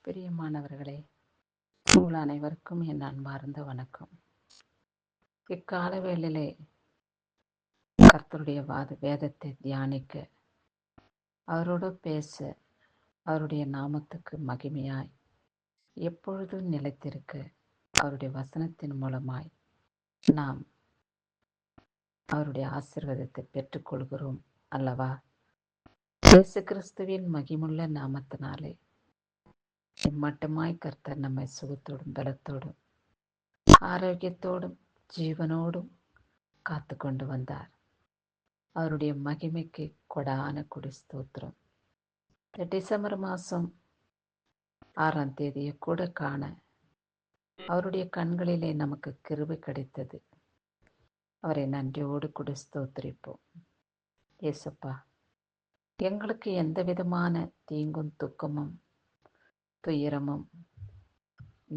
பிரியமானவர்களே, உங்கள் அனைவருக்கும் என் அன்பார்ந்த வணக்கம். இக்கால வேளையிலே கர்த்தருடைய வேதத்தை தியானிக்க, அவரோடு பேச, அவருடைய நாமத்துக்கு மகிமையாய் எப்பொழுதும் நிலைத்திருக்க, அவருடைய வசனத்தின் மூலமாய் நாம் அவருடைய ஆசீர்வாதத்தை பெற்றுக்கொள்கிறோம் அல்லவா? இயேசு கிறிஸ்துவின் மகிமுள்ள நாமத்தினாலே இம்மட்டுமாய் கர்த்தர் நம்மை சுகத்தோடும் பலத்தோடும் ஆரோக்கியத்தோடும் ஜீவனோடும் காத்து கொண்டு வந்தார். அவருடைய மகிமைக்கு கொடான கொடி ஸ்தோத்திரம். இந்த டிசம்பர் மாதம் 6ஆம் தேதியை கூட காண அவருடைய கண்களிலே நமக்கு கிருபை கிடைத்தது. அவரை நன்றியோடு கூட ஸ்தோத்திரிப்போம். ஏசப்பா, எங்களுக்கு எந்த விதமான தீங்கும் துக்கமும் துயரமும்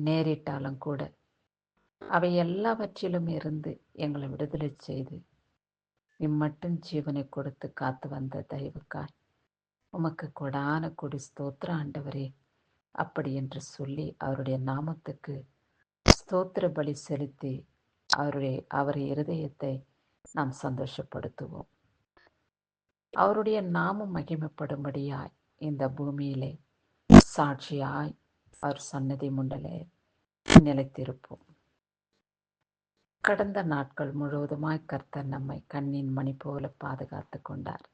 நேரிட்டாலும் கூட அவை எல்லாவற்றிலும் இருந்து எங்களை விடுதலை செய்து இம்மட்டும் ஜீவனை கொடுத்து காத்து வந்த தயவுக்காய் உமக்கு கொடான கொடி ஸ்தோத்திர ஆண்டவரே. அப்படி என்று சொல்லி அவருடைய நாமத்துக்கு ஸ்தோத்திர பலி செலுத்தி அவருடைய இருதயத்தை நாம் சந்தோஷப்படுத்துவோம். அவருடைய நாமம் மகிமைப்படும்படியாய் இந்த பூமியிலே சாட்சியாய் அவர் சன்னதி முண்டலே நிலைத்திருப்போம். கடந்த நாட்கள் முழுவதுமாய் கர்த்தர் நம்மை கண்ணின் மணி போல பாதுகாத்து கொண்டார்.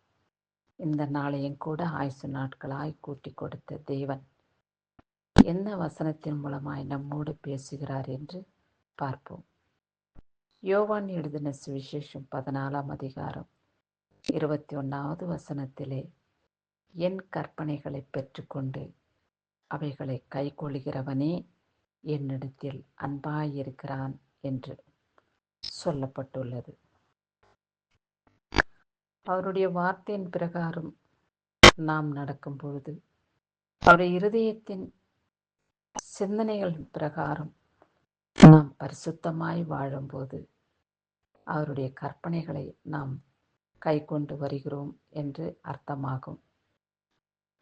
இந்த நாளையும் கூட ஆயுசு நாட்களாய் கூட்டி கொடுத்த தேவன் என்ன வசனத்தின் மூலமாய் நம்மோடு பேசுகிறார் என்று பார்ப்போம். யோவான் எழுதின சுவிசேஷம் 14ஆம் அதிகாரம் 21வது வசனத்திலே, என் கற்பனைகளை பெற்றுக்கொண்டு அவைகளை கைக்கொள்கிறவனே என்னிடத்தில் அன்பாயிருக்கிறான் என்று சொல்லப்பட்டுள்ளது. அவருடைய வார்த்தையின் பிரகாரம் நாம் நடக்கும் பொழுது, அவருடைய இருதயத்தின் சிந்தனைகள் பிரகாரம் நாம் பரிசுத்தமாய் வாழும்போது அவருடைய கற்பனைகளை நாம் கை கொண்டு வருகிறோம் என்று அர்த்தமாகும்.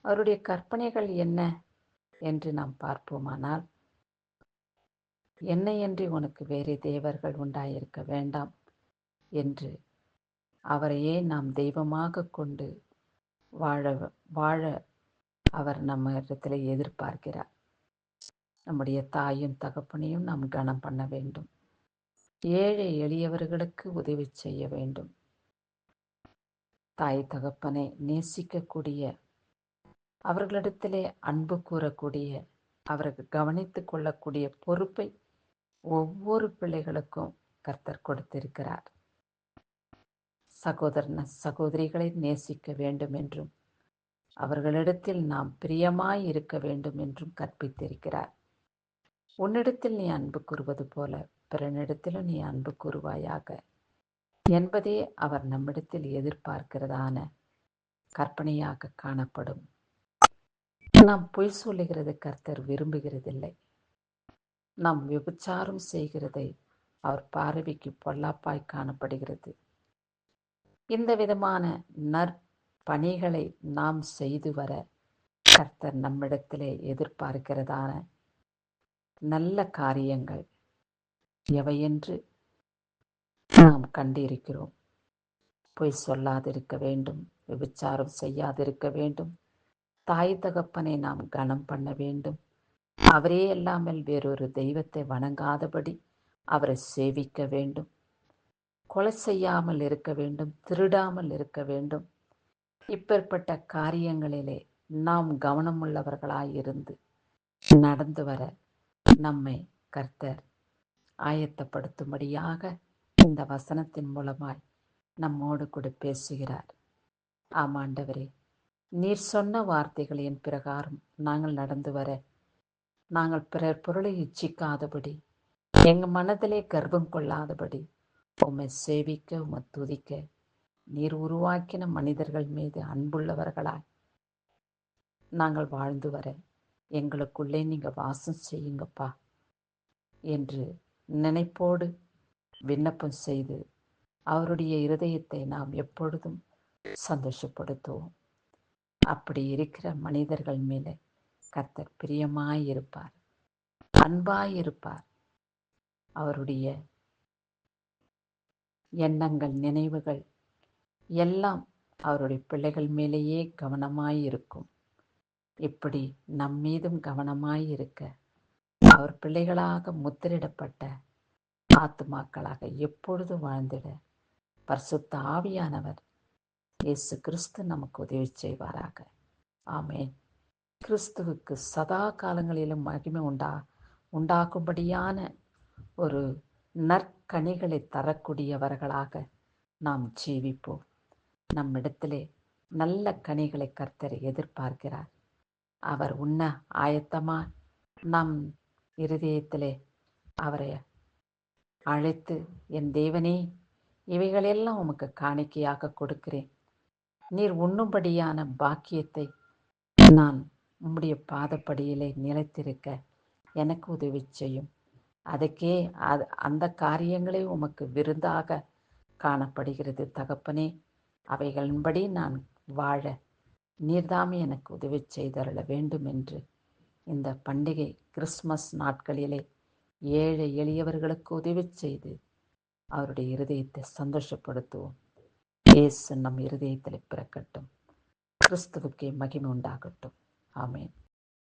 அவருடைய கற்பனைகள் என்ன என்று நாம் பார்ப்போமானால், என்னையன்றி உனக்கு வேறு தேவர்கள் உண்டாயிருக்க வேண்டாம் என்று அவரையே நாம் தெய்வமாக கொண்டு வாழ அவர் நம்ம இடத்துல எதிர்பார்க்கிறார். நம்முடைய தாயும் தகப்பனையும் நாம் கனம் பண்ண வேண்டும். ஏழை எளியவர்களுக்கு உதவி செய்ய வேண்டும். தாய் தகப்பனை நேசிக்கக்கூடிய, அவர்களிடத்திலே அன்பு கூறக்கூடிய, அவருக்கு கவனித்து கொள்ளக்கூடிய பொறுப்பை ஒவ்வொரு பிள்ளைகளுக்கும் கர்த்தர் கொடுத்திருக்கிறார். சகோதரிகளை நேசிக்க வேண்டும் என்றும் அவர்களிடத்தில் நாம் பிரியமாய் இருக்க வேண்டும் என்றும் கற்பித்திருக்கிறார். உன்னிடத்தில் நீ அன்பு கூறுவது போல பிறனிடத்திலும் நீ அன்பு கூறுவாயாக என்பதே அவர் நம்மிடத்தில் எதிர்பார்க்கிறதான கற்பனையாக காணப்படும். நாம் பொய் சொல்லுகிறது கர்த்தர் விரும்புகிறதில்லை. நாம் விபச்சாரம் செய்கிறதை அவர் பார்வைக்கு பொல்லாப்பாய் காணப்படுகிறது. இந்த விதமான நற்பணிகளை நாம் செய்து வர கர்த்தர் நம்மிடத்திலே எதிர்பார்க்கிறதான நல்ல காரியங்கள் எவையென்று நாம் கண்டிருக்கிறோம். பொய் சொல்லாதிருக்க வேண்டும், விபச்சாரம் செய்யாதிருக்க வேண்டும், தாய் தகப்பனை நாம் கனம் பண்ண வேண்டும், அவரே இல்லாமல் வேறொரு தெய்வத்தை வணங்காதபடி அவரை சேவிக்க வேண்டும், கொலை செய்யாமல் இருக்க வேண்டும், திருடாமல் இருக்க வேண்டும். இப்பேற்பட்ட காரியங்களிலே நாம் கவனமுள்ளவர்களாயிருந்து நடந்து வர நம்மை கர்த்தர் ஆயத்தப்படுத்தும்படியாக இந்த வசனத்தின் மூலமாய் நம்மோடு கூட பேசுகிறார். ஆமாண்டவரே, நீர் சொன்ன வார்த்தைகளின் பிரகாரம் நாங்கள் நடந்து வர, நாங்கள் பிறர் பொருளை இச்சிக்காதபடி, எங்கள் மனதிலே கர்ப்பம் கொள்ளாதபடி, உம்மை சேவிக்க, உம்மை துதிக்க, நீர் உருவாக்கின மனிதர்கள் மீது அன்புள்ளவர்களாய் நாங்கள் வாழ்ந்து வர எங்களுக்குள்ளே நீங்கள் வாசம் செய்யுங்கப்பா என்று நினைப்போடு விண்ணப்பம் செய்து அவருடைய இருதயத்தை நாம் எப்பொழுதும் சந்தோஷப்படுத்துவோம். அப்படி இருக்கிற மனிதர்கள் மேலே கர்த்தர் பிரியமாயிருப்பார், அன்பாயிருப்பார். அவருடைய எண்ணங்கள், நினைவுகள் எல்லாம் அவருடைய பிள்ளைகள் மேலேயே கவனமாயிருக்கும். இப்படி நம்மீதும் கவனமாயிருக்க அவர் பிள்ளைகளாக முத்திரிடப்பட்ட ஆத்துமாக்களாக எப்பொழுது வாழ்ந்திட பரிசுத்த ஆவியானவர் இயேசு கிறிஸ்து நமக்கு உதவி செய்வாராக. ஆமென். கிறிஸ்துவுக்கு சதா காலங்களிலும் மகிமை உண்டாகும்படியான ஒரு நற்கனிகளை தரக்கூடியவர்களாக நாம் ஜீவிப்போம். நம்மிடத்திலே நல்ல கனிகளை கர்த்தர் எதிர்பார்க்கிறார். அவர் உண்ண ஆயத்தமா நம் இருதயத்திலே அவரை அழைத்து, என் தேவனே, இவைகளெல்லாம் உமக்கு காணிக்கையாக கொடுக்கிறேன், நீர் உண்ணும்படியான பாக்கியத்தை நான் உம்முடைய பாதப்படியிலே நிலைத்திருக்க எனக்கு உதவி செய்யும். அதுக்கே அந்த காரியங்களே உமக்கு விருந்தாக காணப்படுகிறது தகப்பனே. அவைகளின்படி நான் வாழ நீர்தாமே எனக்கு உதவி செய்தருள வேண்டும் என்று இந்த பண்டிகை கிறிஸ்மஸ் நாட்களிலே ஏழை எளியவர்களுக்கு உதவி செய்து அவருடைய இருதயத்தை சந்தோஷப்படுத்துவோம். இயேசு நம் இருதயத்தில் பிறக்கட்டும். கிறிஸ்துவுக்கே மகிமை உண்டாகட்டும். ஆமென்.